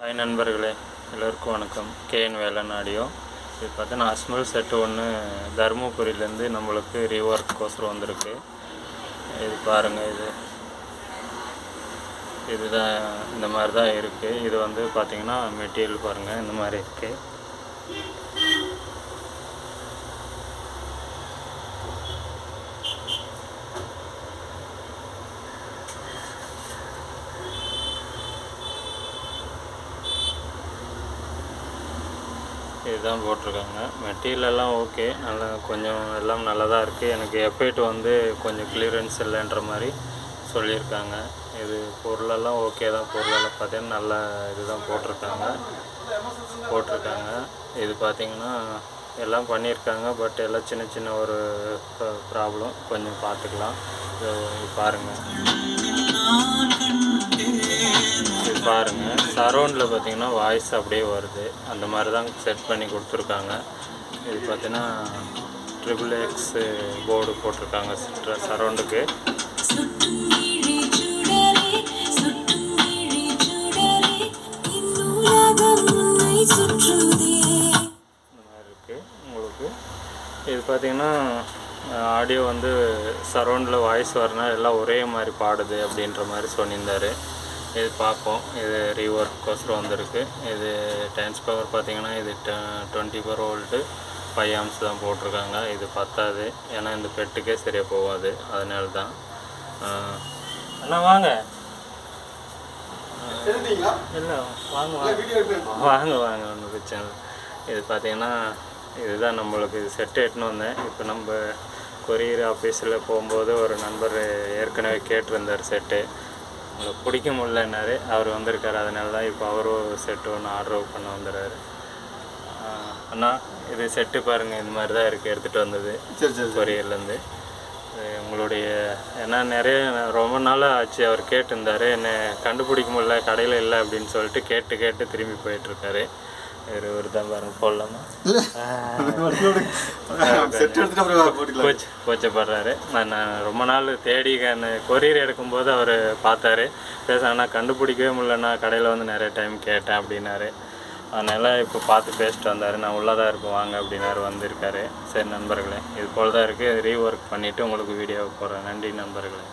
Hi நண்பர்களே, எல்லோருக்கும் வணக்கம். K N Velan audio. இது பார்த்தீங்கன்னா அஸ்மல் செட்டு ஒன்று தருமபுரியிலேருந்து நம்மளுக்கு ரீஒர்க்கோசரம் வந்திருக்கு. இது பாருங்கள், இதுதான் இந்த மாதிரி தான் இருக்குது. இது வந்து பார்த்திங்கன்னா மெட்டீரியல் பாருங்கள், இந்த மாதிரி இருக்குது. இதுதான் போட்டிருக்காங்க. மெட்டீரியல் எல்லாம் ஓகே, நல்லா கொஞ்சம் எல்லாம் நல்லா தான் இருக்குது. எனக்கு எஃபெக்ட் வந்து கொஞ்சம் கிளியரன்ஸ் இல்லைன்ற மாதிரி சொல்லியிருக்காங்க. இது பொருளெல்லாம் ஓகே தான். பொருளெல்லாம் பார்த்தீங்கன்னா நல்ல இதுதான் போட்டிருக்காங்க. இது பார்த்திங்கன்னா எல்லாம் பண்ணியிருக்காங்க. பட் எல்லாம் சின்ன சின்ன ஒரு ப்ராப்ளம், கொஞ்சம் பார்த்துக்கலாம். பாருங்கள், இது பாருங்கள், சரௌண்டில் பார்த்திங்கன்னா வாய்ஸ் அப்படியே வருது. அந்த மாதிரி தான் செட் பண்ணி கொடுத்துருக்காங்க. இது பார்த்திங்கன்னா XXX போர்டு போட்டிருக்காங்க சரௌண்டுக்கு. இந்த மாதிரி இருக்குது உங்களுக்கு. இது பார்த்திங்கன்னா ஆடியோ வந்து சரௌண்டில் வாய்ஸ் வரனால எல்லாம் ஒரே மாதிரி பாடுது அப்படின்ற மாதிரி சொல்லியிருந்தார். இது பார்ப்போம். இது ரீஒர்க்கோசரம் வந்திருக்கு. இது டான்ஸ் பவர் பார்த்திங்கன்னா இது 24 வோல்ட்டு 5 ஆம்ஸ் தான் போட்டிருக்காங்க. இது பத்தாது, ஏன்னா இந்த பெட்டுக்கே சரியாக போகாது. அதனால தான். அண்ணா வாங்க, இல்லை வாங்க ஒன்றும் பிரச்சனை இல்லை. இது பார்த்திங்கன்னா இதுதான் நம்மளுக்கு இது செட்டு எட்டுன்னு வந்தேன். இப்போ நம்ம கொரியர் ஆஃபீஸில் போகும்போது ஒரு நண்பர் ஏற்கனவே கேட்டிருந்தார் செட்டு. உங்களுக்கு பிடிக்க முடியலன்னாரு. அவர் வந்திருக்காரு. அதனால தான் இப்போ அவரும் செட்டு ஒன்று ஆர்டர் பண்ண வந்துடுறாரு. அண்ணா இது செட்டு பாருங்கள், இந்த மாதிரி தான் இருக்குது. எடுத்துகிட்டு வந்தது கொரியர்லேருந்து. உங்களுடைய ஏன்னா ரொம்ப நாளாக ஆச்சு. அவர் கேட்டிருந்தார், என்னை கண்டுபிடிக்க முடியல, கடையில் இல்லை அப்படின்னு சொல்லிட்டு கேட்டு திரும்பி போயிட்டுருக்காரு. ஒரு தான் பாருங்க, போடலாமா? கோச்சப்படுறாரு. நான் ரொம்ப நாள் தேடி கொரியர் எடுக்கும்போது அவர் பார்த்தாரு. ஆனால் கண்டுபிடிக்கவே முடியலண்ணா, கடையில் வந்து நிறைய டைம் கேட்டேன் அப்படின்னாரு. அதனால் இப்போ பார்த்து பேசிட்டு வந்தார். நான் உள்ளதாக இருப்பேன் வாங்க அப்படின்னாரு. வந்திருக்காரு. சரி நண்பர்களே, இது போல் தான் இருக்குது. ரீஒர்க் பண்ணிவிட்டு உங்களுக்கு வீடியோ போடுறேன். நன்றி நண்பர்களே.